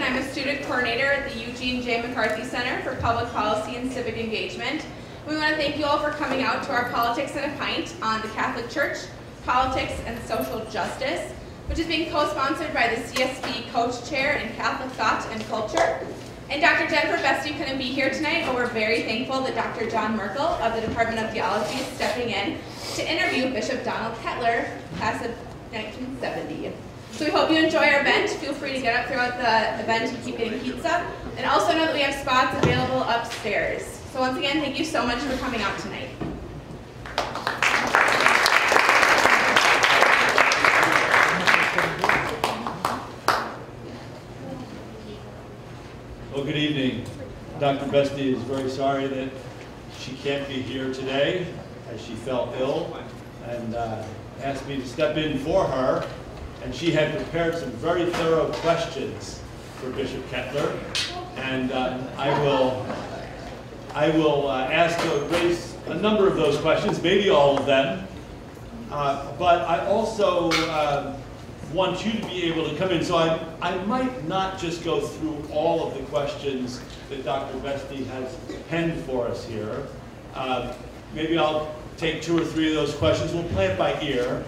I'm a student coordinator at the Eugene J. McCarthy Center for Public Policy and Civic Engagement. We want to thank you all for coming out to our Politics in a Pint on the Catholic Church, Politics, and Social Justice, which is being co-sponsored by the CSB Coach Chair in Catholic Thought and Culture. And Dr. Jennifer Bestie couldn't be here tonight, but we're very thankful that Dr. John Merkel of the Department of Theology is stepping in to interview Bishop Donald Kettler, class of 1970. So we hope you enjoy our event. Feel free to get up throughout the event and keep getting pizza. And also know that we have spots available upstairs. So once again, thank you so much for coming out tonight. Well, good evening. Dr. Bestie is very sorry that she can't be here today as she fell ill and asked me to step in for her. And she had prepared some very thorough questions for Bishop Kettler. And I will ask to raise a number of those questions, maybe all of them. But I also want you to be able to come in. So I might not just go through all of the questions that Dr. Bestie has penned for us here. Maybe I'll take 2 or 3 of those questions. We'll play it by ear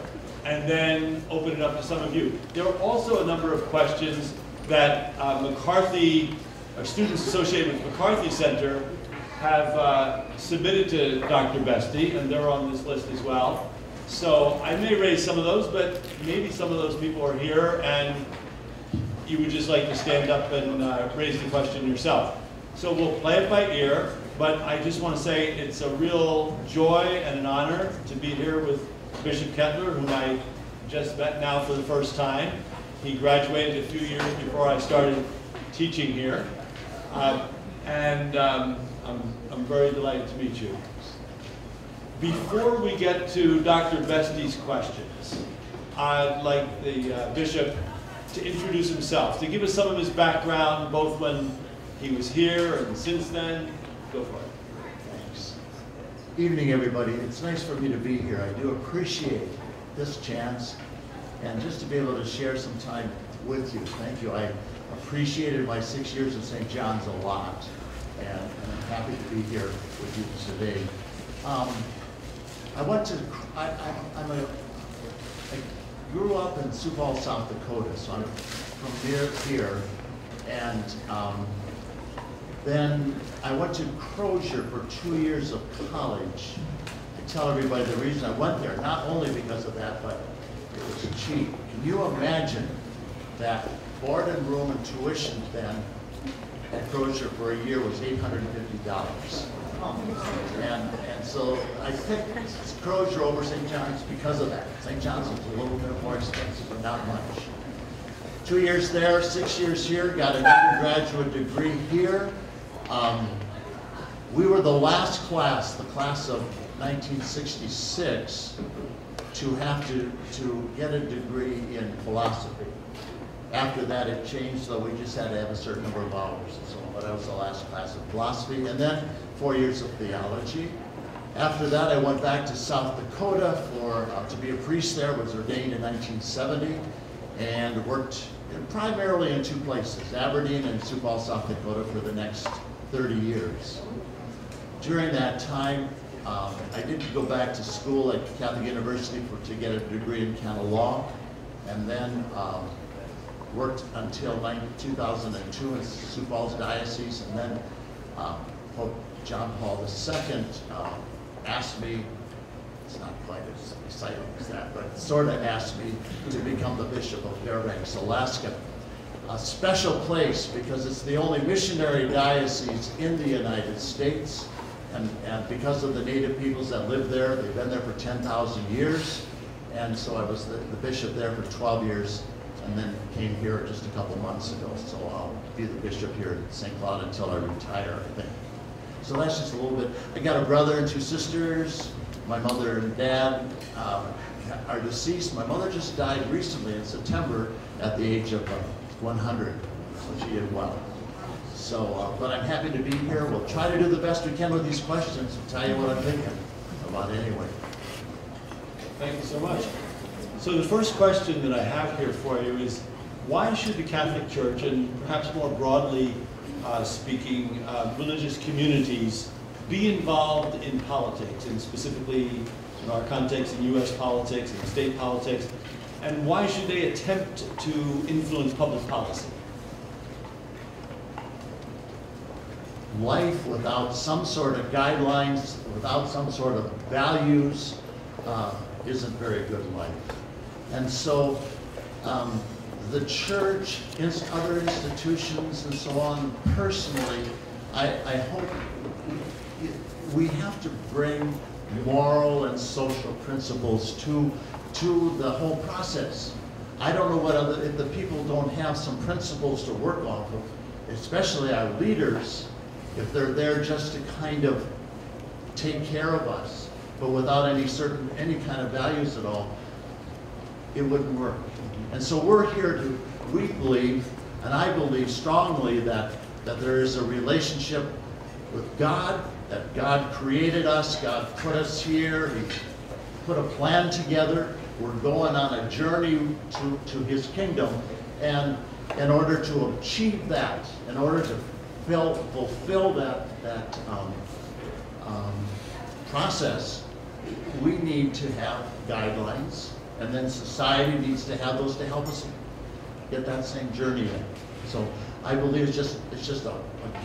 and then open it up to some of you. There are also a number of questions that McCarthy, or students associated with McCarthy Center, have submitted to Dr. Bestie, and they're on this list as well. So I may raise some of those, but maybe some of those people are here and you would just like to stand up and raise the question yourself. So we'll play it by ear, but I just want to say it's a real joy and an honor to be here with Bishop Kettler, whom I just met now for the first time. He graduated a few years before I started teaching here. I'm very delighted to meet you. Before we get to Dr. Bestie's questions, I'd like the bishop to introduce himself, to give us some of his background, both when he was here and since then. Go for it. Thanks. Evening, everybody. It's nice for me to be here. I do appreciate this chance and just to be able to share some time with you. Thank you. I appreciated my 6 years at St. John's a lot, and I'm happy to be here with you today. I grew up in Sioux Falls, South Dakota, so I'm from near here, and then I went to Crozier for 2 years of college. I tell everybody the reason I went there, not only because of that, but it was cheap. Can you imagine that board and room and tuition then at Crozier for a year was $850? And so I picked Crozier over St. John's because of that. St. John's was a little bit more expensive, but not much. 2 years there, 6 years here, got an undergraduate degree here. We were the last class, the class of 1966, to have to get a degree in philosophy. After that it changed, so we just had to have a certain number of hours and so on, but I was the last class of philosophy, and then 4 years of theology. After that I went back to South Dakota to be a priest there, was ordained in 1970, and worked primarily in 2 places, Aberdeen and Sioux Falls, South Dakota, for the next 30 years. During that time, I did go back to school at Catholic University to get a degree in canon law, and then worked until 2002 in Sioux Falls Diocese, and then Pope John Paul II asked me, it's not quite as exciting as that, but sort of asked me to become the Bishop of Fairbanks, Alaska. A special place because it's the only missionary diocese in the United States, and because of the native peoples that live there, they've been there for 10,000 years, and so I was the bishop there for 12 years, and then came here just a couple months ago, so I'll be the bishop here at St. Cloud until I retire, I think. So that's just a little bit. I got a brother and 2 sisters. My mother and dad are deceased. My mother just died recently in September at the age of 100, so she did well. So, but I'm happy to be here. We'll try to do the best we can with these questions and tell you what I'm thinking about anyway. Thank you so much. So the first question that I have here for you is, why should the Catholic Church, and perhaps more broadly speaking, religious communities, be involved in politics, and specifically in our context in U.S. politics and state politics, and why should they attempt to influence public policy? Life without some sort of guidelines, without some sort of values, isn't very good life. And so the church, other institutions and so on, personally, I hope we have to bring moral and social principles to the whole process. I don't know if the people don't have some principles to work off of, especially our leaders, if they're there just to kind of take care of us, but without any kind of values at all, it wouldn't work. And so we're here we believe, and I believe strongly that there is a relationship with God, that God created us, God put us here, He put a plan together. We're going on a journey to His kingdom, and in order to achieve that, in order to fulfill that process, we need to have guidelines, and then society needs to have those to help us get that same journey in. So I believe it's just a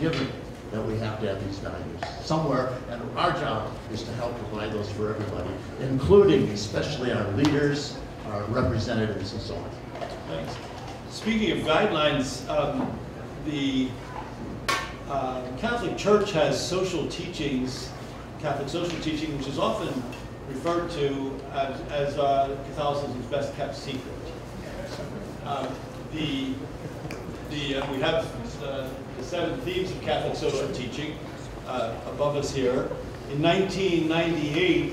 given that we have to have these values somewhere, and our job is to help provide those for everybody, including especially our leaders, our representatives, and so on. Thanks. Speaking of guidelines, the Catholic Church has social teachings, Catholic social teaching, which is often referred to as Catholicism's best kept secret. We have the 7 themes of Catholic social teaching above us here. In 1998,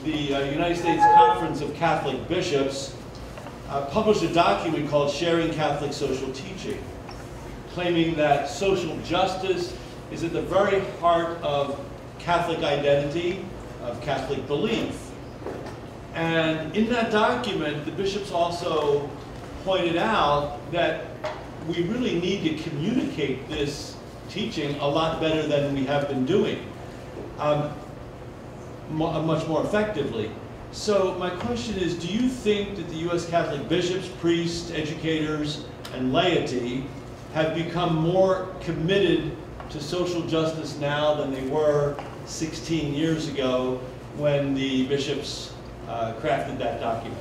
the United States Conference of Catholic Bishops published a document called Sharing Catholic Social Teaching, claiming that social justice is at the very heart of Catholic identity, of Catholic belief. And in that document, the bishops also pointed out that we really need to communicate this teaching a lot better than we have been doing, much more effectively. So my question is, do you think that the U.S. Catholic bishops, priests, educators, and laity have become more committed to social justice now than they were 16 years ago when the bishops crafted that document?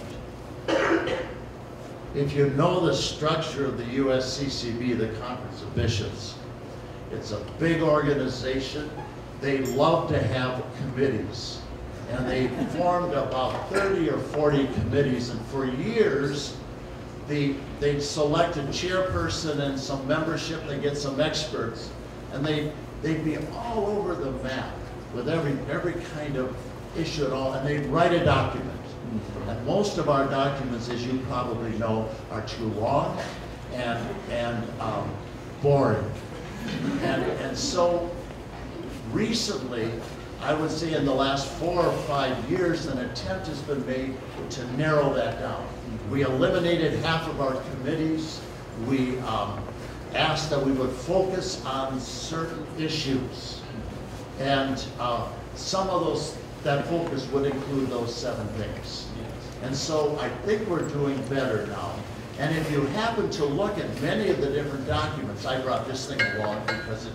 If you know the structure of the USCCB, the Conference of Bishops, it's a big organization. They love to have committees. And they formed about 30 or 40 committees, and for years, they selected chairperson and some membership, they get some experts, and they'd be all over the map with every kind of issue at all, and they'd write a document. And most of our documents, as you probably know, are too long and boring. And so recently, I would say in the last 4 or 5 years, an attempt has been made to narrow that down. We eliminated half of our committees. We asked that we would focus on certain issues. And some of that focus would include those 7 things. And so I think we're doing better now. And if you happen to look at many of the different documents, I brought this thing along because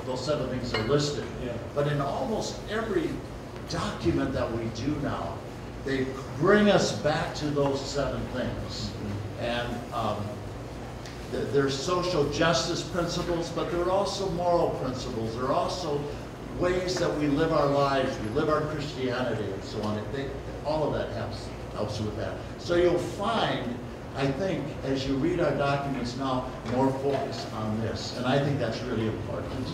those 7 things are listed. Yeah. But in almost every document that we do now, they bring us back to those 7 things. And there's social justice principles, but there are also moral principles. There are also ways that we live our lives, we live our Christianity, and so on. All of that helps with that. So you'll find, I think, as you read our documents now, more focus on this. And I think that's really important.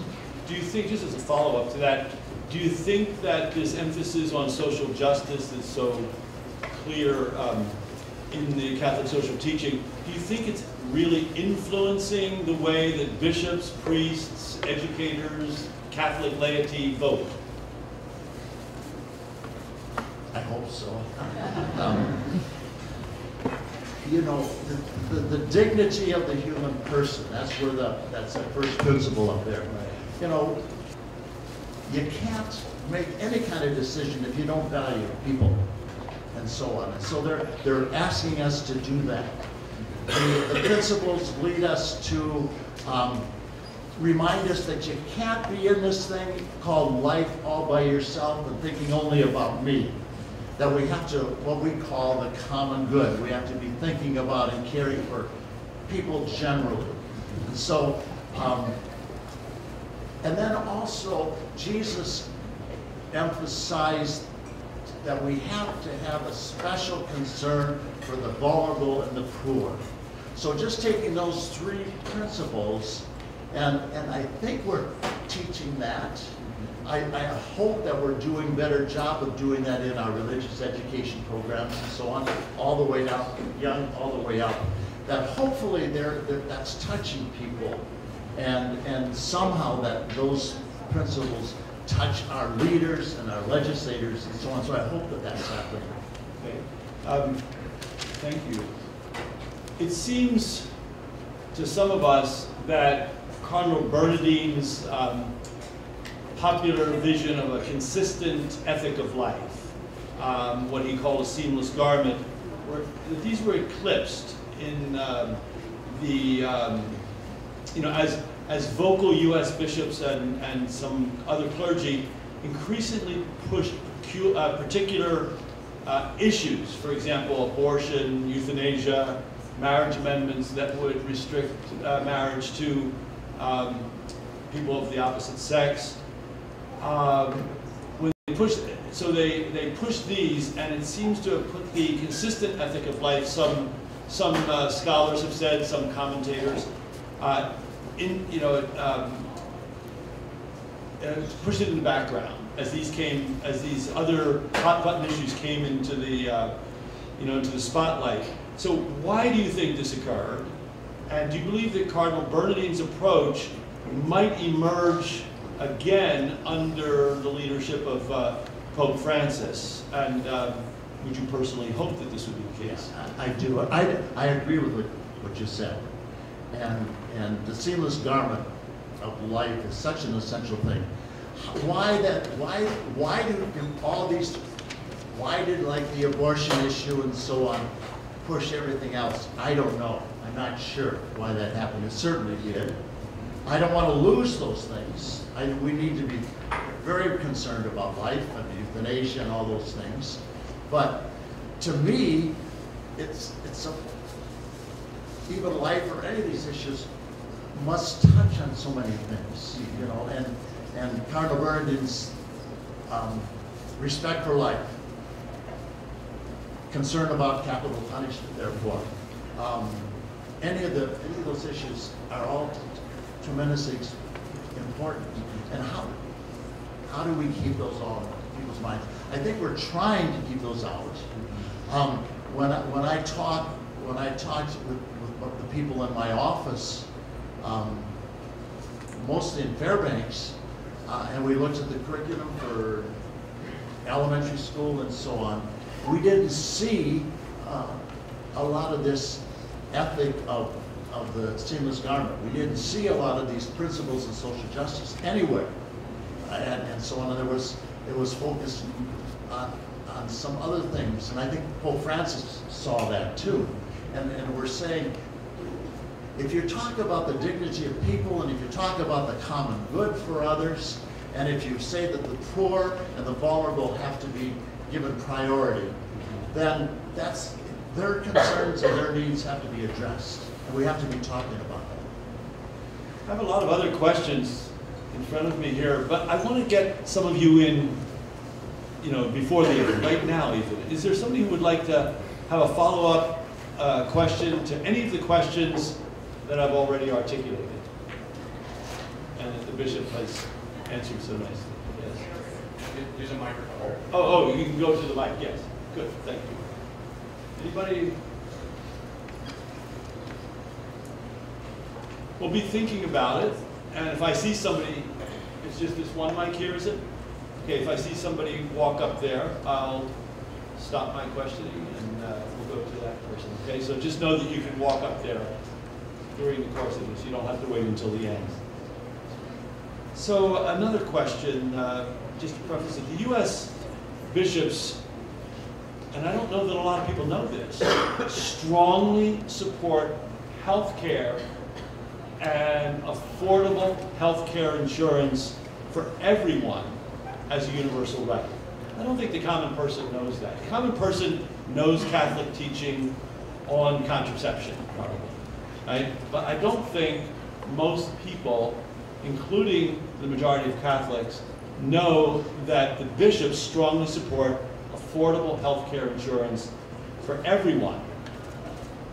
Do you think, just as a follow-up to that, do you think that this emphasis on social justice that's so clear in the Catholic social teaching, do you think it's really influencing the way that bishops, priests, educators, Catholic laity vote? I hope so. you know, the dignity of the human person. That's where that's the first principle up there. You know, you can't make any kind of decision if you don't value people and so on. And so they're asking us to do that. The principles lead us to remind us that you can't be in this thing called life all by yourself and thinking only about me. That we have to, what we call the common good. We have to be thinking about and caring for people generally. And so, and then also, Jesus emphasized that we have to have a special concern for the vulnerable and the poor. So just taking those three principles, and I think we're teaching that. I hope that we're doing a better job of doing that in our religious education programs and so on, all the way down, young, all the way up. That hopefully that's touching people, and somehow that those principles touch our leaders and our legislators and so on. So I hope that that's happening. Okay. Thank you. It seems to some of us that Cardinal Bernardine's popular vision of a consistent ethic of life, what he called a seamless garment, these were eclipsed in you know, as vocal U.S. bishops and some other clergy increasingly pushed particular issues, for example, abortion, euthanasia, marriage amendments that would restrict marriage to people of the opposite sex. When they pushed, so they pushed these, and it seems to have put the consistent ethic of life. Some scholars have said, some commentators, pushed it in the background as these other hot button issues came into the into the spotlight. So why do you think this occurred? And do you believe that Cardinal Bernardine's approach might emerge again under the leadership of Pope Francis? And would you personally hope that this would be the case? I do. I agree with what you said. And the seamless garment of life is such an essential thing. Why did like the abortion issue and so on push everything else? I don't know. I'm not sure why that happened. It certainly did. I don't want to lose those things. We need to be very concerned about life and euthanasia and all those things. But to me, even life or any of these issues must touch on so many things, you know. And Cardinal Bernardine's respect for life, concern about capital punishment, therefore, any of those issues are all tremendously important. And how do we keep those all in people's minds? I think we're trying to keep those out. When I talked with the people in my office, mostly in Fairbanks, and we looked at the curriculum for elementary school and so on, we didn't see a lot of this ethic of the seamless garment. We didn't see a lot of these principles of social justice anywhere, and so on. And it was focused on some other things, and I think Pope Francis saw that too. And we're saying, if you talk about the dignity of people, and if you talk about the common good for others, and if you say that the poor and the vulnerable have to be given priority, then that's their concerns and their needs have to be addressed, and we have to be talking about that. I have a lot of other questions in front of me here, but I want to get some of you in, before the end, right now even. Is there somebody who would like to have a follow-up question to any of the questions that I've already articulated and that the bishop has answered so nicely? Yes. There's a microphone. Oh, you can go to the mic. Yes. Good. Thank you. Anybody? We'll be thinking about it, and if I see somebody, it's just this one mic here, is it? Okay, if I see somebody walk up there, I'll stop my questioning and we'll go to that person. Okay, so just know that you can walk up there during the course of this. You don't have to wait until the end. So another question, just to preface it, the U.S. bishops, and I don't know that a lot of people know this, strongly support health care and affordable health care insurance for everyone as a universal right. I don't think the common person knows that. The common person knows Catholic teaching on contraception, probably, right? But I don't think most people, including the majority of Catholics, know that the bishops strongly support affordable health care insurance for everyone.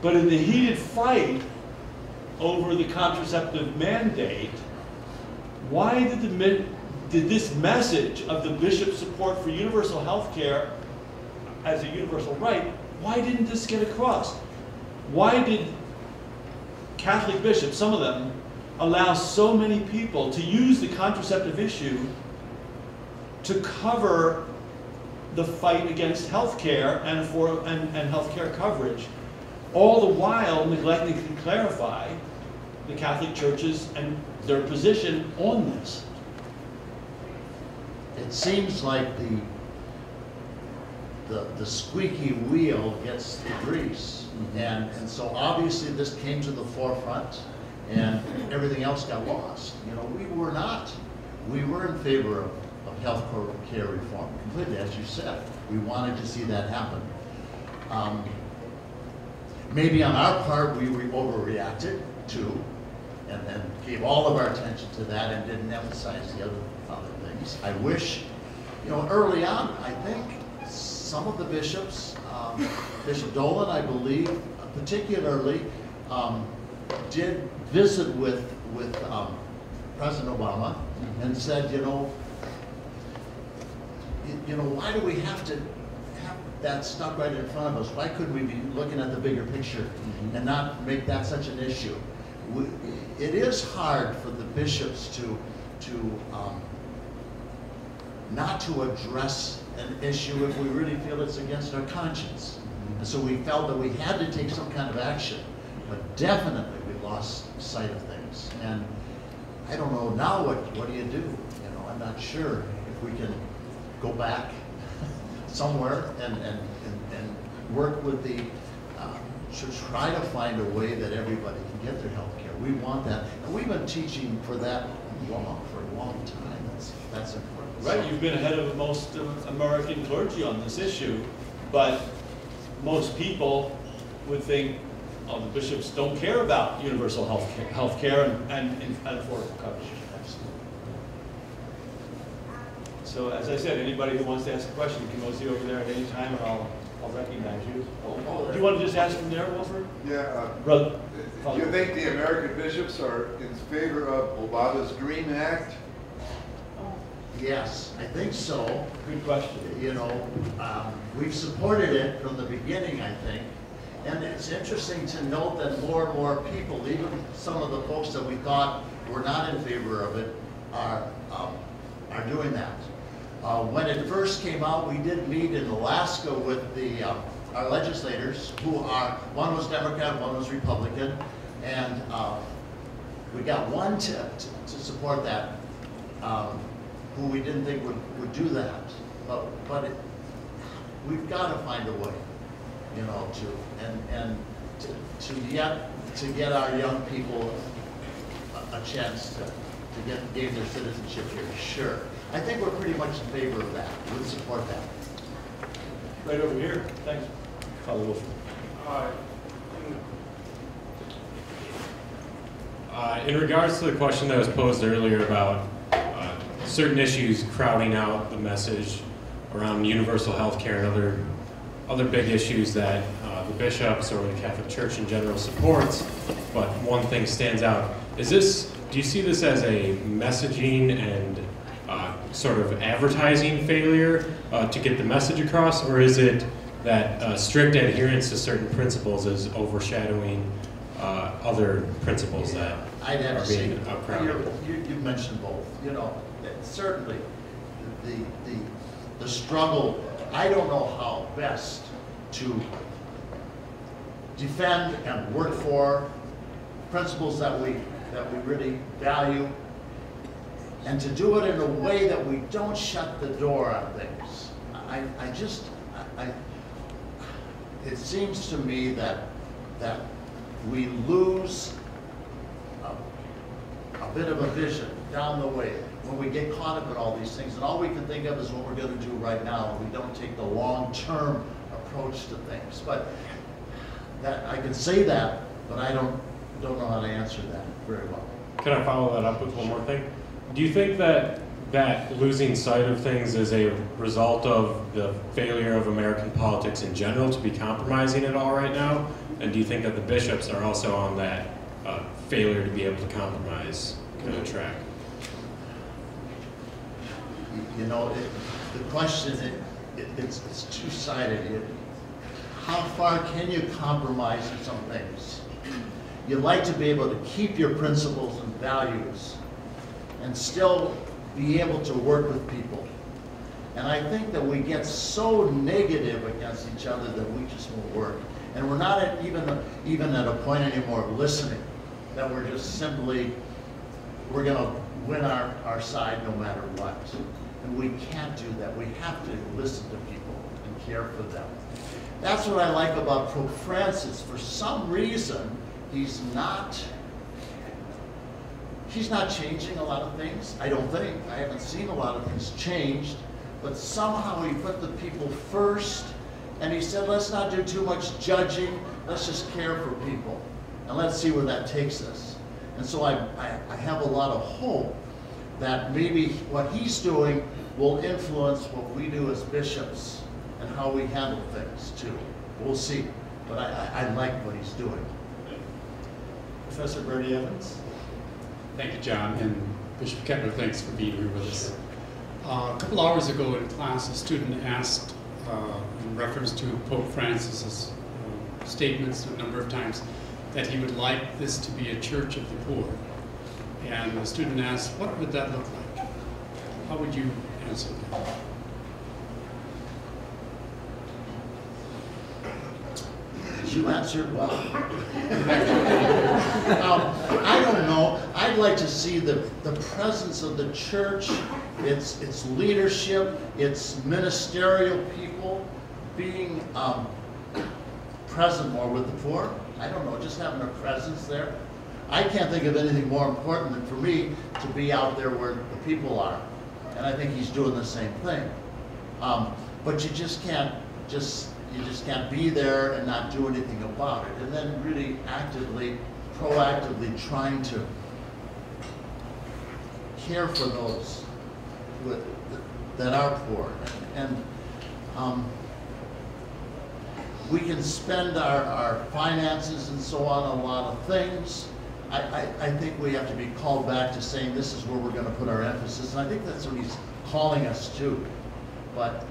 But in the heated fight over the contraceptive mandate, why did this message of the bishop's support for universal health care as a universal right, why didn't this get across? Why did Catholic bishops, some of them, allow so many people to use the contraceptive issue to cover the fight against health care and health care coverage, all the while neglecting to clarify the Catholic churches and their position on this? It seems like the squeaky wheel gets the grease, and so obviously this came to the forefront, and everything else got lost. You know, we were in favor of health care reform completely, as you said. We wanted to see that happen. Maybe on our part we overreacted too, and gave all of our attention to that and didn't emphasize the other things. I wish, you know, early on, I think some of the bishops, Bishop Dolan, I believe, particularly, did visit with President Obama and said, you know, why do we have to have that stuck right in front of us? Why couldn't we be looking at the bigger picture and not make that such an issue? It is hard for the bishops to not to address an issue if we really feel it's against our conscience. And so we felt that we had to take some kind of action, but definitely we lost sight of things. And I don't know now what do you do? You know, I'm not sure if we can go back somewhere and work with the to try to find a way that everybody can get their health care. We want that, and we've been teaching for that for a long time. That's important. Right, So, you've been ahead of most of American clergy on this issue, but most people would think, oh, the bishops don't care about universal health care and affordable coverage. So as I said, anybody who wants to ask a question can go see over there at any time, and I'll recognize you. Do you want to just ask from there, Wilford? Yeah. Brother. Do you think the American bishops are in favor of Obama's Dream Act? yes, I think so. Good question. You know, we've supported it from the beginning, I think. And it's interesting to note that more and more people, even some of the folks that we thought were not in favor of it, are doing that. When it first came out, we did meet in Alaska with our legislators, one was Democrat, one was Republican, and we got one to support that, who we didn't think would do that. But we've got to find a way, you know, to get our young people a chance to gain their citizenship here. Sure. I think we're pretty much in favor of that. We would support that. Right over here. Thanks, Father Wilford. In regards to the question that was posed earlier about certain issues crowding out the message around universal health care and other big issues that the bishops or the Catholic Church in general supports, but one thing stands out. Do you see this as a messaging and sort of advertising failure to get the message across, or is it that strict adherence to certain principles is overshadowing other principles that I'd have are to say, being crowded? you mentioned both. You know, certainly the struggle I don't know how best to defend and work for principles that we really value, and to do it in a way that we don't shut the door on things. It seems to me that we lose a bit of a vision down the way when we get caught up in all these things, and all we can think of is what we're going to do right now, and we don't take the long-term approach to things. But that I can say that, but I don't know how to answer that very well. Can I follow that up with one more thing? Do you think that losing sight of things is a result of the failure of American politics in general to be compromising at all right now? And do you think that the bishops are also on that failure to be able to compromise kind of track? You know, the question, it's two-sided. How far can you compromise in some things? You'd like to be able to keep your principles and values and still be able to work with people. And I think that we get so negative against each other that we just won't work. And we're not even at a point anymore of listening, that we're just simply, we're going to win our side no matter what. And we can't do that. We have to listen to people and care for them. That's what I like about Pope Francis. For some reason, he's not changing a lot of things. I don't think. I haven't seen a lot of things changed. But somehow he put the people first, and he said, let's not do too much judging. Let's just care for people. And let's see where that takes us. And so I have a lot of hope that maybe what he's doing will influence what we do as bishops and how we handle things too. We'll see. But I like what he's doing. Professor Bernie Evans. Thank you, John, and Bishop Kettler, thanks for being here with us. A couple hours ago in class, a student asked, in reference to Pope Francis's statements a number of times, that he would like this to be a church of the poor. And the student asked, what would that look like? How would you answer that? You answered well. I don't know. I'd like to see the presence of the church, its leadership, its ministerial people being present more with the poor. I don't know, just having a presence there. I can't think of anything more important than for me to be out there where the people are. And I think he's doing the same thing. But you just can't be there and not do anything about it. And then really actively, proactively trying to care for those that are poor. And we can spend our finances and so on a lot of things. I think we have to be called back to saying this is where we're going to put our emphasis. And I think that's what he's calling us to. But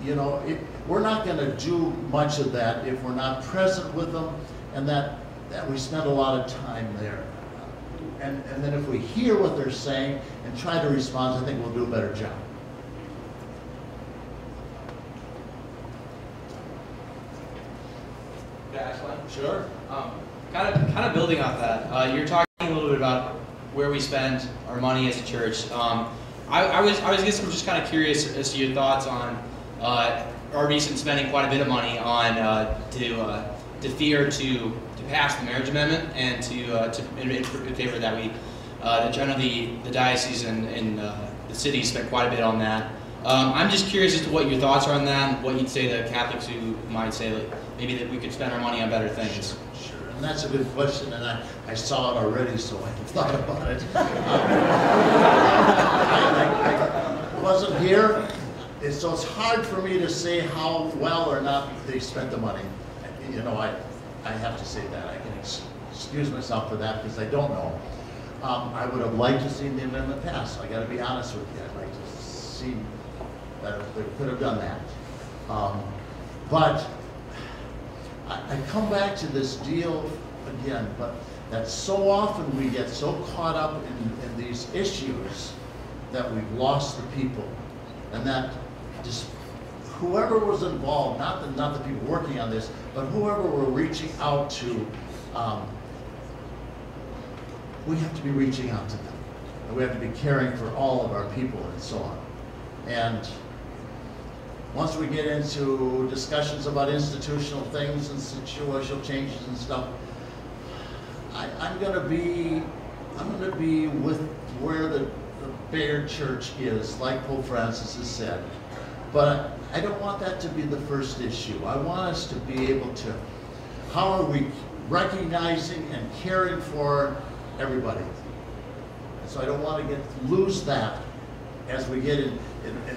you know, we're not going to do much of that if we're not present with them, and that we spend a lot of time there. And then if we hear what they're saying and try to respond, I think we'll do a better job. Sure. Kind of building off that, you're talking a little bit about where we spend our money as a church. I was just kind of curious as to your thoughts on our recent spending quite a bit of money on to pass the marriage amendment and in favor of that. The diocese and the city spent quite a bit on that. I'm just curious as to what your thoughts are on that, and what you'd say to Catholics who might say that maybe that we could spend our money on better things. Sure. And that's a good question, and I saw it already, so I thought about it. I wasn't here, so it's hard for me to say how well or not they spent the money. You know, I have to say that. I can excuse myself for that because I don't know. I would have liked to see the amendment pass. So I got to be honest with you. I'd like to see that they could have done that. But I come back to this deal again, but that so often we get so caught up in these issues that we've lost the people. And that just whoever was involved, not the people working on this, but whoever we're reaching out to, we have to be reaching out to them. And we have to be caring for all of our people and so on. And once we get into discussions about institutional things and situational changes and stuff, I'm going to be with where the Bayard Church is, like Pope Francis has said. But I don't want that to be the first issue. I want us to be able to, how are we recognizing and caring for everybody? So I don't want to lose that as we get in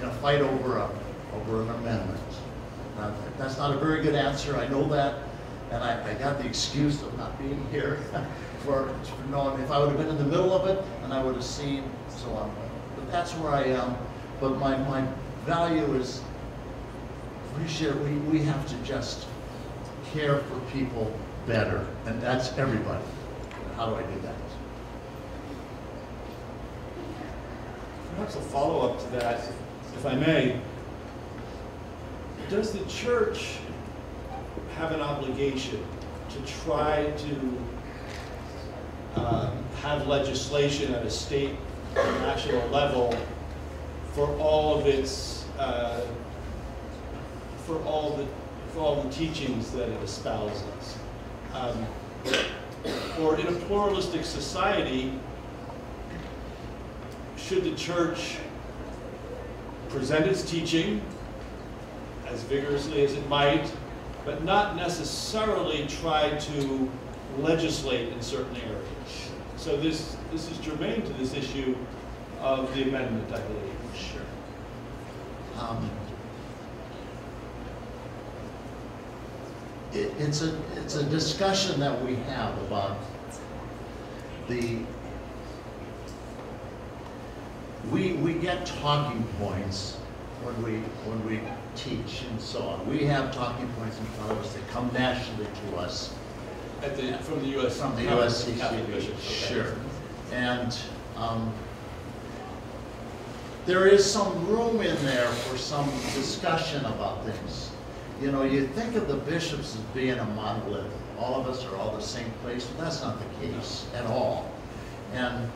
a fight over an amendment. That's not a very good answer, I know that, and I got the excuse of not being here for knowing if I would have been in the middle of it, and I would have seen so on. But that's where I am. But my value is we have to just care for people better, and that's everybody. How do I do that? Perhaps a follow-up to that, if I may. Does the church have an obligation to try to have legislation at a state or national level for all of its for all the teachings that it espouses? Or in a pluralistic society, should the church present its teaching as vigorously as it might, but not necessarily try to legislate in certain areas? So this is germane to this issue of the amendment, I believe. Sure. It's a discussion that we have about we get talking points when we teach and so on. We have talking points in front of us that come nationally to us. From the U.S. From the USCCB, Catholic bishops, okay. sure. And there is some room in there for some discussion about things. You know, you think of the bishops as being a monolith. All of us are all the same place, but that's not the case at all. And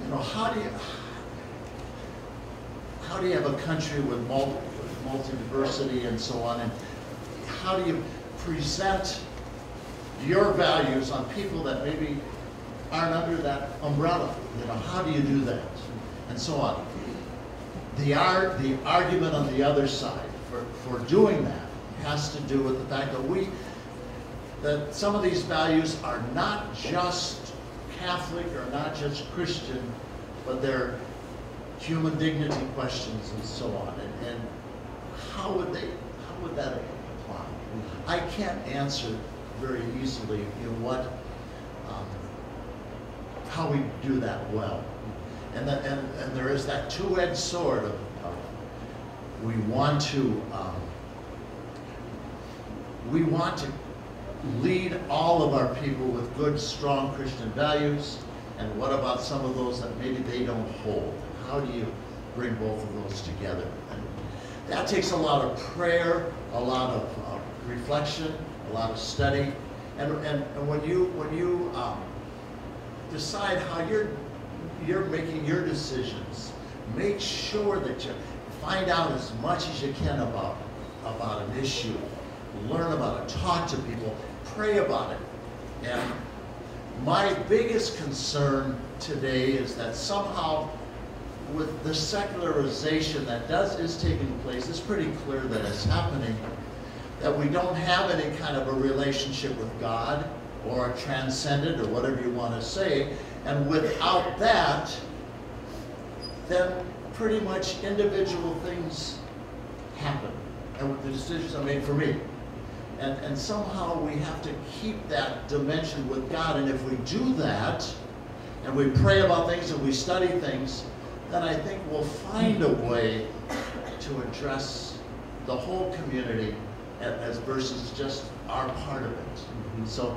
you know, how do you have a country with multi-diversity and so on, and how do you present your values on people that maybe aren't under that umbrella? You know, how do you do that? And so on. The argument on the other side for doing that has to do with the fact that some of these values are not just Catholic or not just Christian, but they're human dignity questions and so on. And how would that apply? I can't answer very easily, you know, how we do that well. And there is that two-edged sword of we want to lead all of our people with good, strong Christian values, and what about some of those that maybe they don't hold? How do you bring both of those together? And that takes a lot of prayer, a lot of reflection, a lot of study, and when you decide how you're making your decisions, make sure that you find out as much as you can about an issue, learn about it, talk to people, pray about it. And my biggest concern today is that somehow with the secularization that is taking place, it's pretty clear that it's happening, that we don't have any kind of a relationship with God or a transcendent or whatever you want to say. And without that, then pretty much individual things happen. And the decisions are made for me. And somehow we have to keep that dimension with God. And if we do that, and we pray about things and we study things, then I think we'll find a way to address the whole community as versus just our part of it. Mm-hmm. So,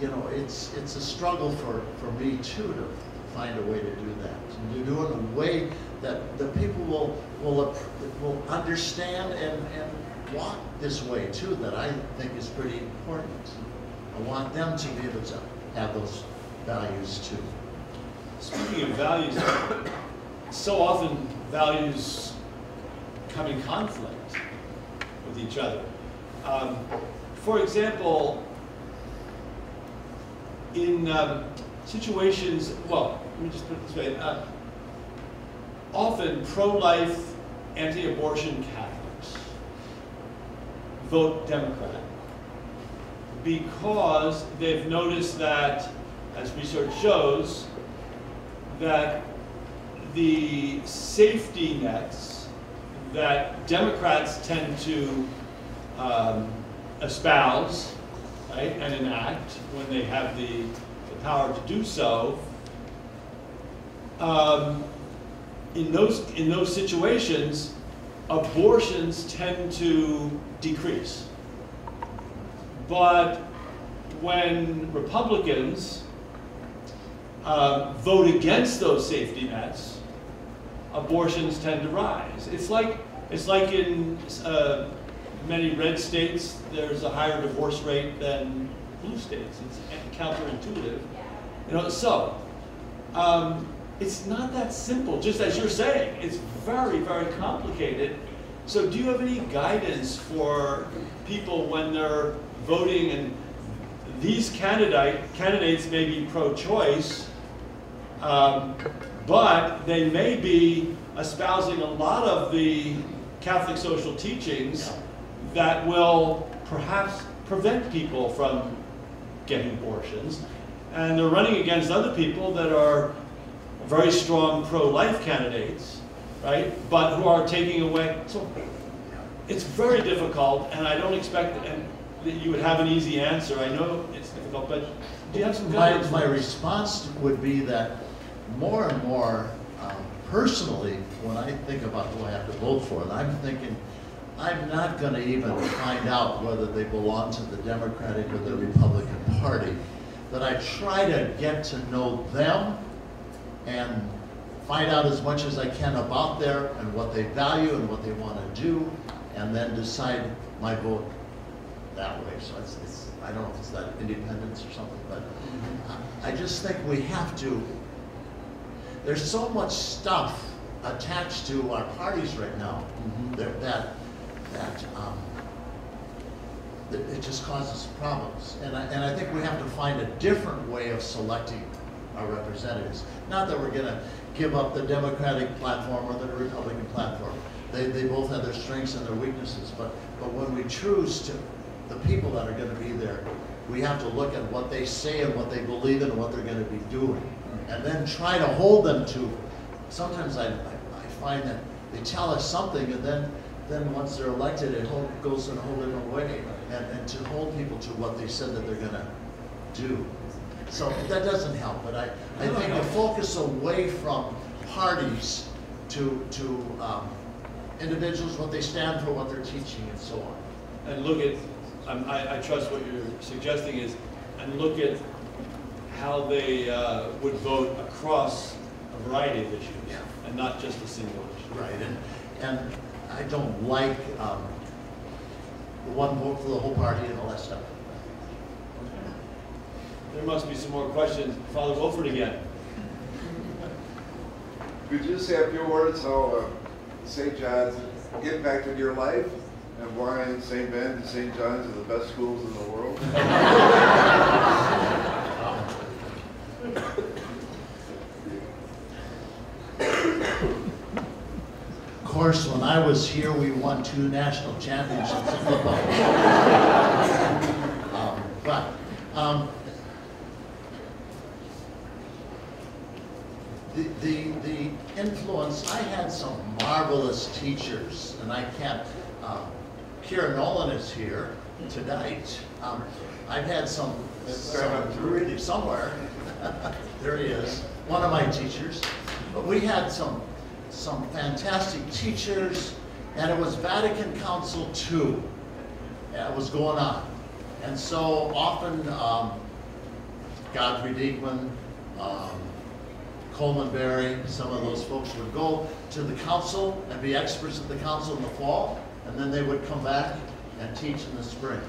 you know, it's a struggle for me too to find a way to do that. And to do it in a way that the people will understand and walk this way too, that I think is pretty important. I want them to be able to have those values too. Speaking of values, so often values come in conflict with each other. For example, in situations, well, let me just put it this way, often pro-life, anti-abortion Catholics vote Democrat because they've noticed that, as research shows, that the safety nets that Democrats tend to espouse, right, and enact when they have the power to do so, in those situations, abortions tend to decrease. But when Republicans vote against those safety nets, abortions tend to rise. It's like in many red states, there's a higher divorce rate than blue states. It's counterintuitive, you know. So it's not that simple. Just as you're saying, it's very, very complicated. So, do you have any guidance for people when they're voting? And these candidates may be pro-choice, but they may be espousing a lot of the Catholic social teachings that will perhaps prevent people from getting abortions. And they're running against other people that are very strong pro-life candidates, right? But who are taking away. So it's very difficult, and I don't expect that you would have an easy answer. I know it's difficult, but do you have some guidance? My response would be that more and more, personally, when I think about who I have to vote for, and I'm thinking, I'm not going to even find out whether they belong to the Democratic or the Republican Party, that I try to get to know them and find out as much as I can about them and what they value and what they want to do, and then decide my vote that way. So it's I don't know if it's that independence or something, but I just think we have to. There's so much stuff attached to our parties right now that it just causes problems. And I think we have to find a different way of selecting our representatives. Not that we're going to give up the Democratic platform or the Republican platform. They both have their strengths and their weaknesses. But when we choose to, the people that are going to be there, we have to look at what they say and what they believe in and what they're going to be doing. And then try to hold them to. Sometimes I find that they tell us something, and then once they're elected, it goes in a whole different way. And to hold people to what they said that they're going to do. So that doesn't help. But I think the focus away from parties to individuals, what they stand for, what they're teaching, and so on. And look at, I trust what you're suggesting is, and look at how they would vote across a variety of issues, and not just a single issue. Right, and I don't like one vote for the whole party and all that stuff. There must be some more questions. Father Wilford again. Could you say a few words how St. John's impacted your life, and why St. Ben's and St. John's are the best schools in the world? Of course, when I was here, we won 2 national championships in football. The influence, I had some marvelous teachers, and I can't, Kieran Nolan is here tonight. I've had some really, somewhere, there he is, one of my teachers. But we had some fantastic teachers, and it was Vatican Council II that was going on. And so often, Godfrey Diekman, Coleman Berry, some of those folks would go to the council and be experts at the council in the fall, and then they would come back and teach in the spring.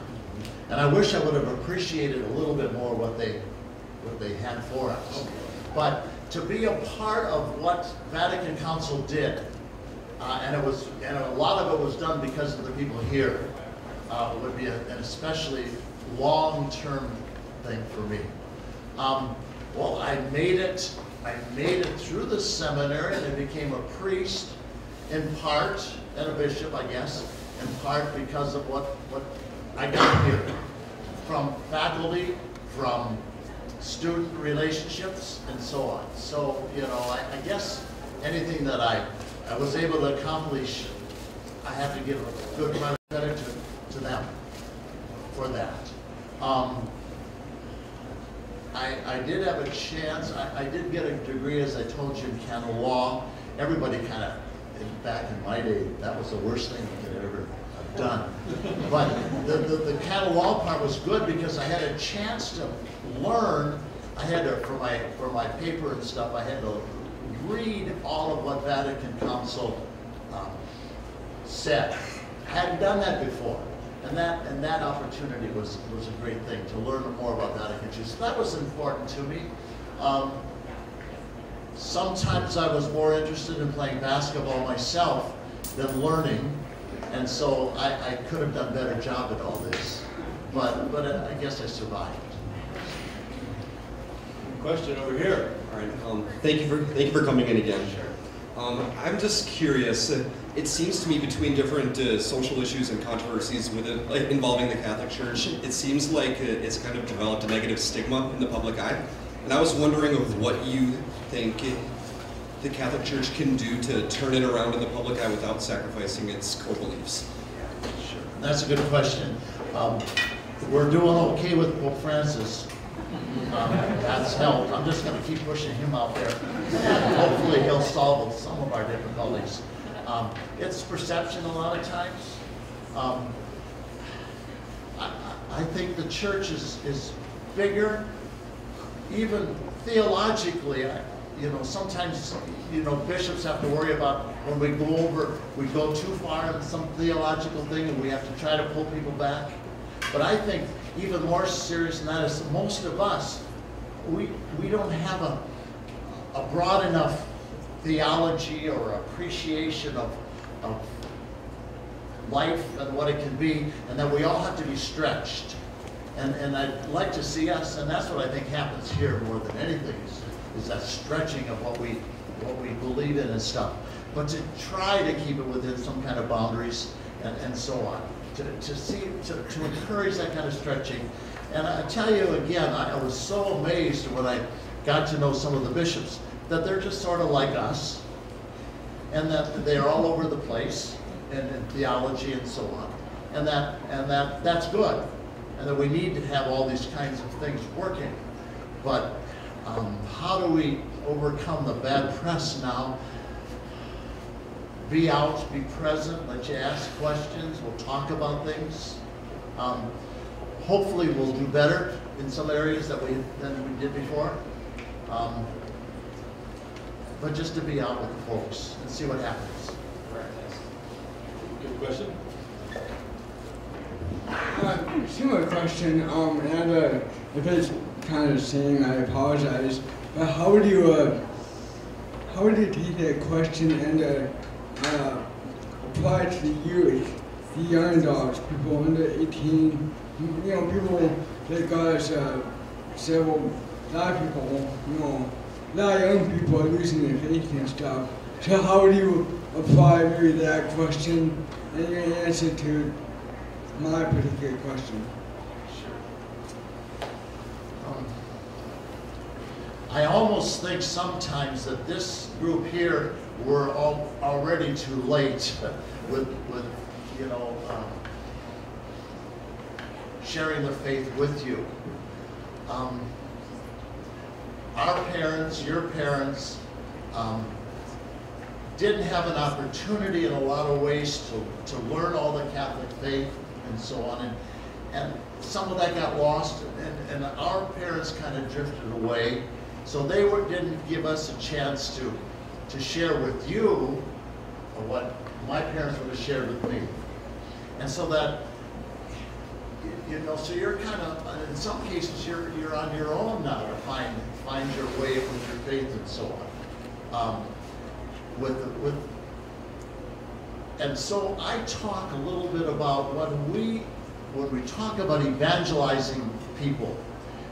And I wish I would have appreciated a little bit more what they had for us. But to be a part of what Vatican Council did, and a lot of it was done because of the people here, would be an especially long-term thing for me. Well, I made it through the seminary, and I became a priest in part, and a bishop, I guess, in part because of what I got here. From faculty, from student relationships, and so on. So, you know, I guess anything that I was able to accomplish, I have to give a good amount of credit to them for that. I did have a chance. I did get a degree, as I told you, in canon law. Everybody kind of, back in my day, that was the worst thing you could ever have done. But the canon law part was good because I had a chance to learn. I had to, for my paper and stuff, I had to read all of what Vatican Council said. I hadn't done that before. And that opportunity was a great thing, to learn more about Vatican II. So that was important to me. Sometimes I was more interested in playing basketball myself than learning, and so I could have done a better job at all this. But I guess I survived. Question over here. All right. Thank you for coming in again. I'm just curious. It seems to me between different social issues and controversies with it, like involving the Catholic Church, it seems like it's kind of developed a negative stigma in the public eye. And I was wondering of what you think the Catholic Church can do to turn it around in the public eye without sacrificing its core beliefs. Sure. That's a good question. We're doing okay with Pope Francis. That's helped. I'm just going to keep pushing him out there. And hopefully he'll solve some of our difficulties. It's perception a lot of times. I think the church is bigger, even theologically. You know, sometimes, you know, bishops have to worry about when we go too far in some theological thing and we have to try to pull people back. But I think even more serious than that is most of us, we don't have a broad enough theology or appreciation of life and what it can be, and that we all have to be stretched. And I'd like to see us, and that's what I think happens here more than anything, is that stretching of what we believe in and stuff. But to try to keep it within some kind of boundaries and so on. To encourage that kind of stretching. And I tell you again, I was so amazed when I got to know some of the bishops that they're just sort of like us, and that they're all over the place in theology and so on, and that's good, and that we need to have all these kinds of things working. But how do we overcome the bad press now? Be out, be present, let you ask questions, we'll talk about things. Hopefully we'll do better in some areas than we did before. But just to be out with the folks and see what happens. Good question. Similar question, and if it's kind of the same, I apologize. But how do you take that question and apply it to the youth, the young adults, people under 18, you know, people like us, a lot of people, you know, a lot of young people are losing their faith and stuff. So how do you apply maybe that question and your answer to my particular question? I almost think sometimes that this group here, we're already too late with you know, sharing their faith with you. Our parents, your parents, didn't have an opportunity in a lot of ways to learn all the Catholic faith and so on, and some of that got lost, and our parents kind of drifted away. So they didn't give us a chance to share with you what my parents would have shared with me. And so that, you know, so you're kind of, in some cases, you're on your own now to find your way with your faith and so on. And so I talk a little bit about when we talk about evangelizing people.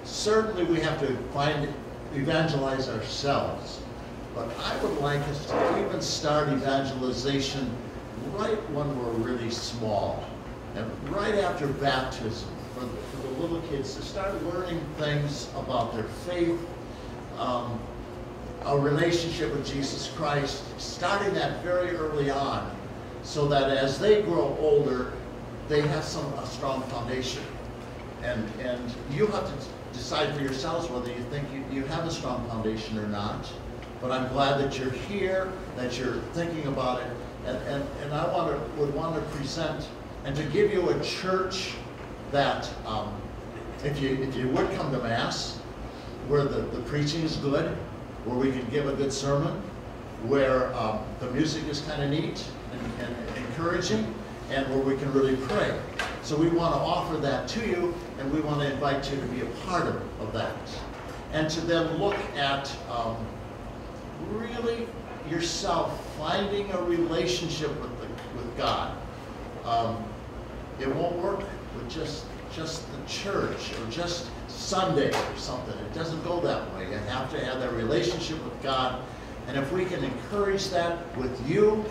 Certainly we have to evangelize ourselves, but I would like us to even start evangelization right when we're really small, and right after baptism, for the little kids to start learning things about their faith, a relationship with Jesus Christ, starting that very early on, so that as they grow older, they have a strong foundation. And you have to decide for yourselves whether you think you have a strong foundation or not. But I'm glad that you're here, that you're thinking about it, and I would want to present and to give you a church that, if you would come to Mass, where the preaching is good, where we can give a good sermon, where the music is kind of neat and encouraging, and where we can really pray. So we want to offer that to you, and we want to invite you to be a part of that. And to then look at really yourself finding a relationship with God. It won't work with just the church or just Sunday or something. It doesn't go that way. You have to have that relationship with God. And if we can encourage that with you,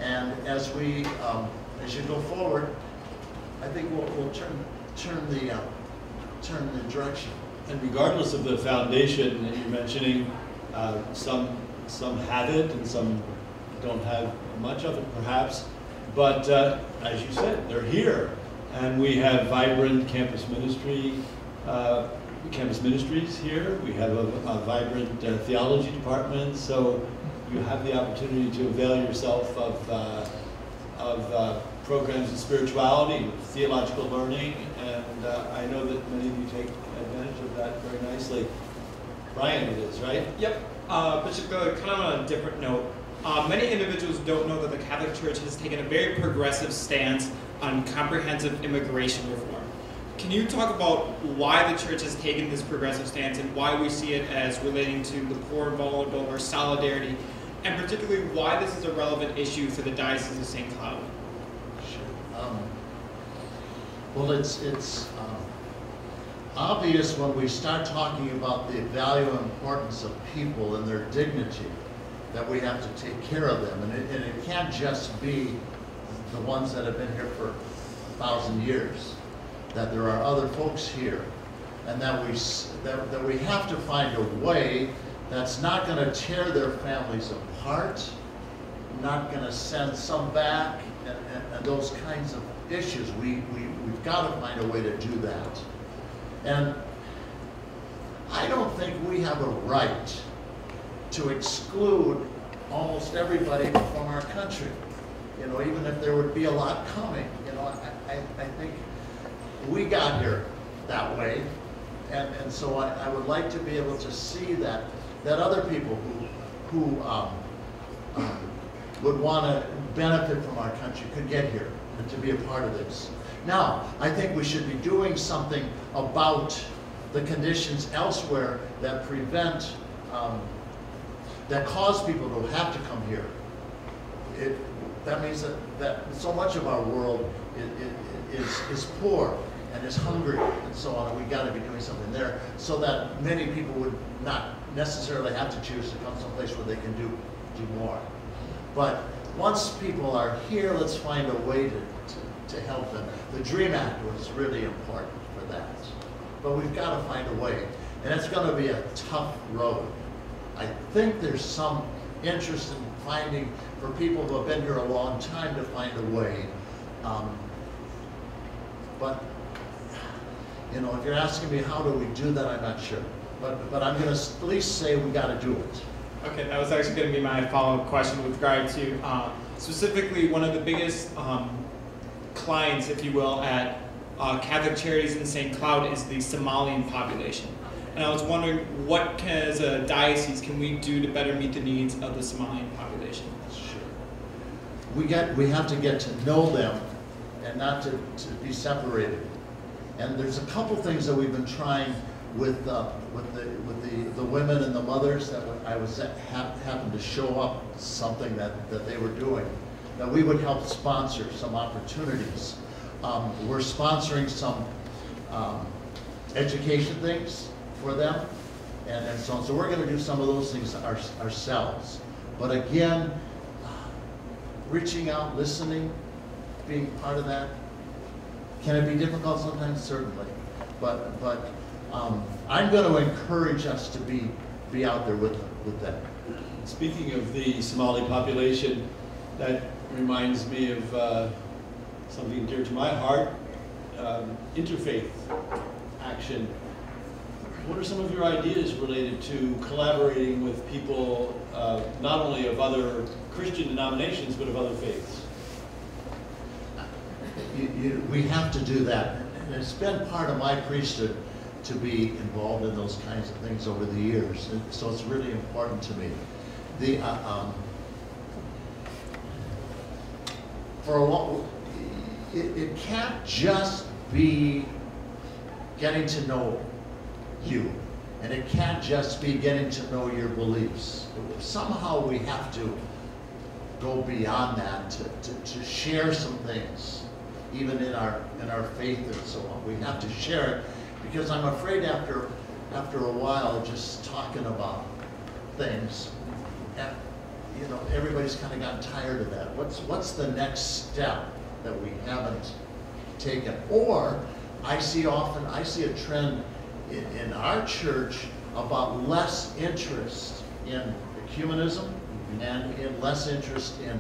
and as you go forward, I think we'll turn the direction. And regardless of the foundation that you're mentioning, some have it and some don't have much of it, perhaps. But as you said, they're here, and we have vibrant campus ministries here. We have a vibrant theology department. So you have the opportunity to avail yourself of programs in spirituality, theological learning, and I know that many of you take advantage of that very nicely. Brian, it is, right? Yep. Bishop, kind of on a different note, many individuals don't know that the Catholic Church has taken a very progressive stance on comprehensive immigration reform. Can you talk about why the Church has taken this progressive stance and why we see it as relating to the poor and vulnerable or solidarity, and particularly why this is a relevant issue for the Diocese of St. Cloud? Sure. Well, it's obvious when we start talking about the value and importance of people and their dignity that we have to take care of them. And it can't just be the ones that have been here for 1,000 years, that there are other folks here, and that we have to find a way that's not going to tear their families apart, not going to send some back, and those kinds of issues. We've got to find a way to do that. And I don't think we have a right to exclude almost everybody from our country. You know, even if there would be a lot coming. You know, I think we got here that way, and so I would like to be able to see that other people who would want to benefit from our country could get here and to be a part of this. Now, I think we should be doing something about the conditions elsewhere that prevent, that cause people to have to come here. That means that so much of our world is poor and is hungry and so on, and we've got to be doing something there so that many people would not necessarily have to choose to come someplace where they can do more. But once people are here, let's find a way to help them. The DREAM Act was really important for that. But we've got to find a way. And it's going to be a tough road. I think there's some interest in finding, for people who have been here a long time, to find a way. But, you know, if you're asking me how do we do that, I'm not sure. But I'm going to at least say we got to do it. Okay, that was actually going to be my follow-up question with regard to specifically one of the biggest clients, if you will, at Catholic Charities in St. Cloud is the Somalian population. And I was wondering, what as a diocese can we do to better meet the needs of the Somalian population? Sure. We have to get to know them and not to be separated. And there's a couple things that we've been trying with the women and the mothers that I was happened to show up something that they were doing, that we would help sponsor some opportunities. We're sponsoring some education things for them and so on. So we're going to do some of those things ourselves. But again, reaching out, listening, being part of that. Can it be difficult sometimes? Certainly. But I'm going to encourage us to be out there with them. Speaking of the Somali population, that reminds me of something dear to my heart, interfaith action. What are some of your ideas related to collaborating with people not only of other Christian denominations, but of other faiths? We have to do that. And it's been part of my priesthood to be involved in those kinds of things over the years. And so it's really important to me. For a long, it can't just be getting to know you, and it can't just be getting to know your beliefs. Somehow we have to go beyond that to share some things, even in our faith and so on. We have to share it, because I'm afraid after a while just talking about things, and everybody's kind of gotten tired of that. What's the next step that we haven't taken? Or I see a trend in our church about less interest in ecumenism and in less interest in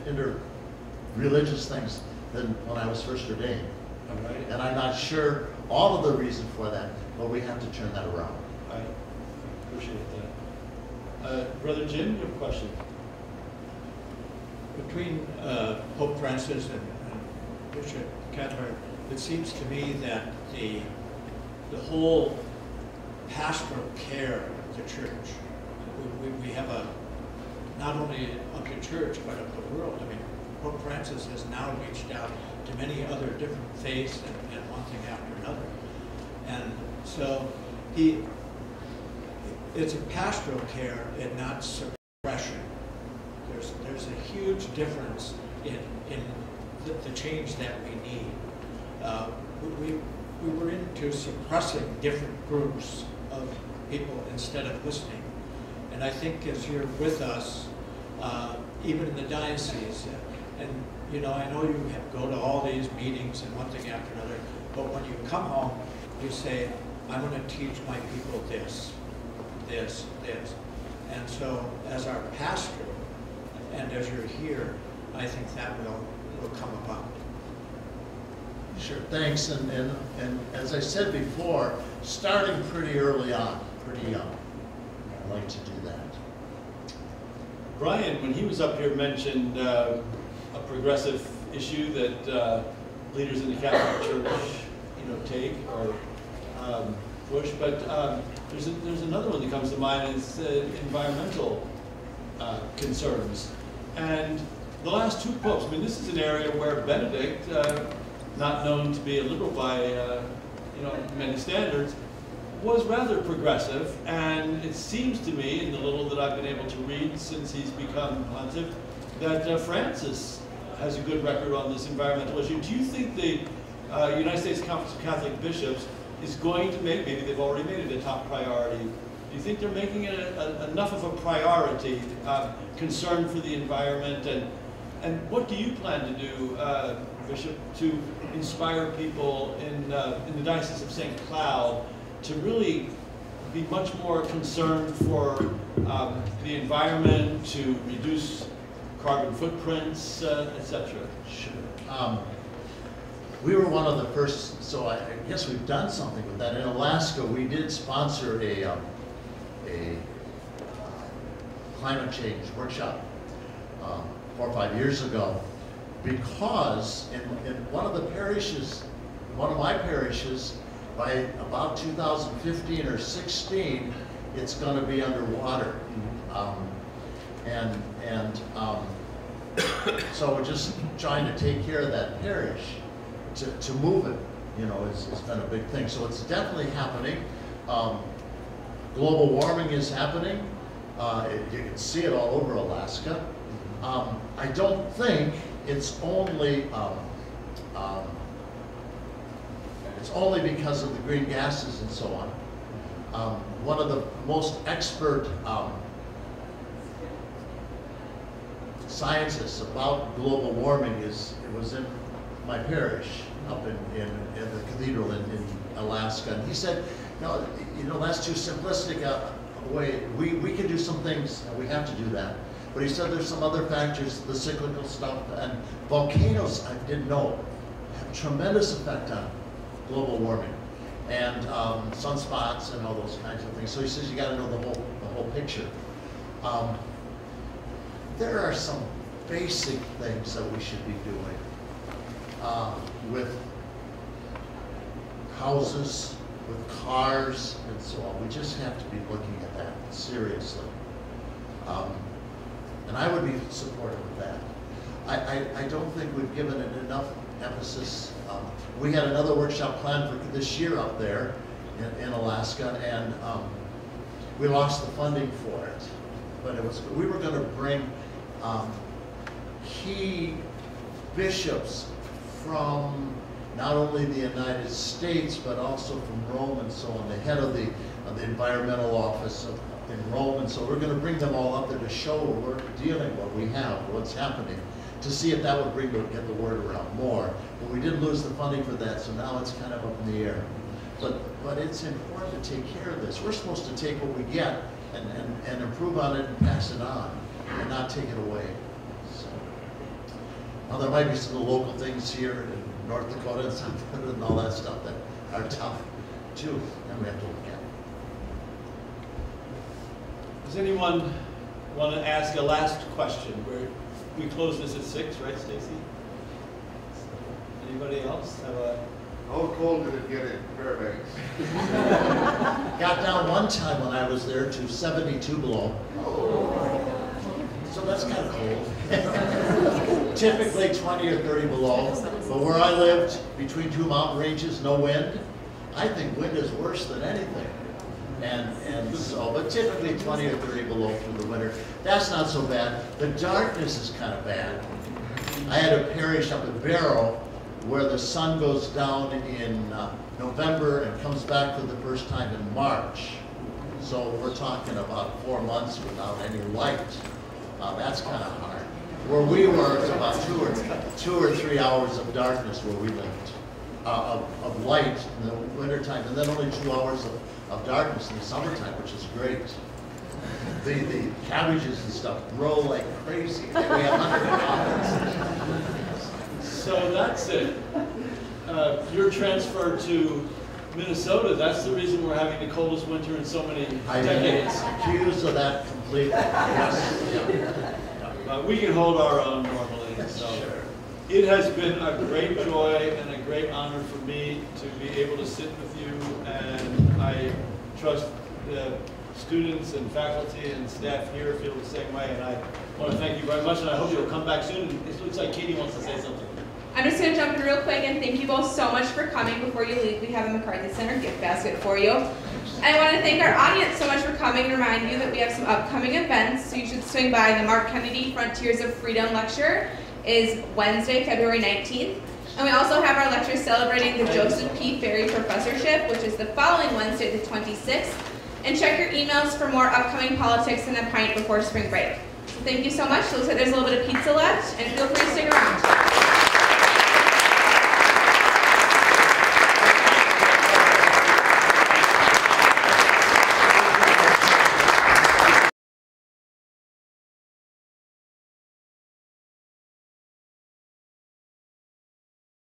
inter-religious things than when I was first ordained. All right. And I'm not sure all of the reason for that, but we have to turn that around. I appreciate that. Brother Jim, you have a question? Between Pope Francis and Bishop Kettler, it seems to me that the whole pastoral care of the church, we have not only of the church, but of the world. I mean, Pope Francis has now reached out to many other different faiths and one thing after another. And so it's a pastoral care and not suppression. There's a huge difference in the change that we need. We were into suppressing different groups of people instead of listening. And I think as you're with us, even in the diocese, and I know you go to all these meetings and one thing after another, but when you come home, you say, I'm going to teach my people this. And so as our pastor, and as you're here, I think that will come about. Sure, thanks. And as I said before, starting pretty early on, pretty young. I like to do that. Brian, when he was up here, mentioned a progressive issue that leaders in the Catholic Church, take or push. But there's another one that comes to mind. Is environmental concerns. And the last two popes. I mean, this is an area where Benedict, not known to be a liberal by many standards, was rather progressive, and it seems to me, in the little that I've been able to read since he's become pontiff, that Francis has a good record on this environmental issue. Do you think the United States Conference of Catholic Bishops is going to make, maybe they've already made it a top priority, do you think they're making it enough of a priority, concern for the environment, and what do you plan to do, Bishop, to inspire people in the Diocese of St. Cloud to really be much more concerned for the environment, to reduce carbon footprints, etc.? Sure. We were one of the first, so I guess we've done something with that. In Alaska, we did sponsor a climate change workshop 4 or 5 years ago, because in one of the parishes, one of my parishes, by about 2015 or 16, it's going to be underwater. So we're just trying to take care of that parish. To move it, you know, it's been a big thing. So it's definitely happening. Global warming is happening. You can see it all over Alaska. I don't think it's only because of the green gases and so on. One of the most expert scientists about global warming was in my parish up in the cathedral in Alaska, and he said, no, you know, that's too simplistic a way. We can do some things, and we have to do that. But he said there's some other factors, the cyclical stuff, and volcanoes, I didn't know, have a tremendous effect on global warming, and sunspots and all those kinds of things. So he says you got to know the whole picture. There are some basic things that we should be doing with houses, with cars, and so on. We just have to be looking at that seriously. And I would be supportive of that. I don't think we've given it enough emphasis. We had another workshop planned for this year up there in Alaska, and we lost the funding for it. But we were going to bring key bishops from not only the United States, but also from Rome and so on, the head of the environmental office in Rome, and so we're going to bring them all up there to show what we're dealing, what we have, what's happening, to see if that would get the word around more. But we did lose the funding for that, so now it's kind of up in the air. But it's important to take care of this. We're supposed to take what we get and improve on it and pass it on, and not take it away. So, now there might be some local things here in North Dakota and South Dakota and all that stuff that are tough too, and we have to look at. Does anyone want to ask a last question? We close this at 6, right, Stacy? Anybody else have a? How cold did it get in Fairbanks? Got down one time when I was there to 72 below. So that's kind of cold. Typically 20 or 30 below. But where I lived, between two mountain ranges, no wind. I think wind is worse than anything. And so, but typically 20 or 30 below through the winter. That's not so bad. The darkness is kind of bad. I had a parish up at Barrow where the sun goes down in November and comes back for the first time in March. So we're talking about 4 months without any light. That's kind of hard. Where we were, it's about 2 or 3 hours of darkness where we lived, of light in the wintertime, and then only 2 hours of darkness in the summertime, which is great. The cabbages and stuff grow like crazy. We have 100 So that's it. Your transfer to Minnesota, that's the reason we're having the coldest winter in so many decades. I'm accused of that completely. Yes. But we can hold our own normally. So it has been a great joy and a great honor for me to be able to sit with you, and I trust the students and faculty and staff here feel the same way, and I want to thank you very much, and I hope you'll come back soon. It looks like Katie wants to say something. I'm just going to jump in real quick and thank you both so much for coming. Before you leave, we have a McCarthy Center gift basket for you. I want to thank our audience so much for coming and remind you that we have some upcoming events, so you should swing by. The Mark Kennedy Frontiers of Freedom lecture is Wednesday, February 19th. And we also have our lecture celebrating the Joseph P. Ferry Professorship, which is the following Wednesday, the 26th. And check your emails for more upcoming politics in a pint before spring break. So thank you so much. Looks like there's a little bit of pizza left, and feel free to stick around.